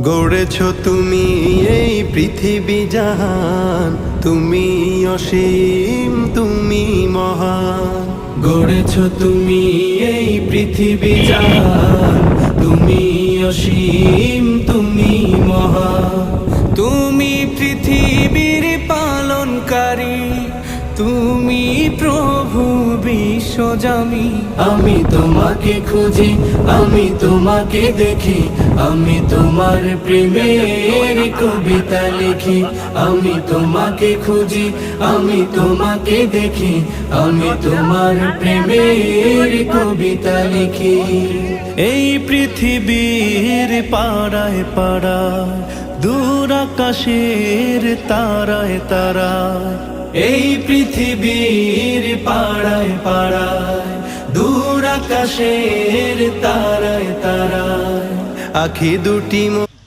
গড়েছ তুমি এই পৃথিবী জাহান, তুমি অসীম, তুমি মহান। গড়েছ তুমি এই পৃথিবী জাহান, তুমি অসীম, তুমি মহান। তুমি পৃথিবীর পালনকারী, তুমি প্রভু বিশ্বজামি। আমি তোমাকে খুঁজি, আমি তোমাকে দেখি, আমি তোমার প্রেমের কবিতা লিখি। আমি তোমাকে খুঁজি, আমি তোমাকে দেখি, আমি তোমার প্রেমের কবিতা লিখি। এই পৃথিবীর পাড়ায় পাড়ায়, দূর আকাশের তারায় তারায়, এই পৃথিবীর পাড়ায় পাড়ায়, দূর আকাশের তারায় তারায়, আখি দুটি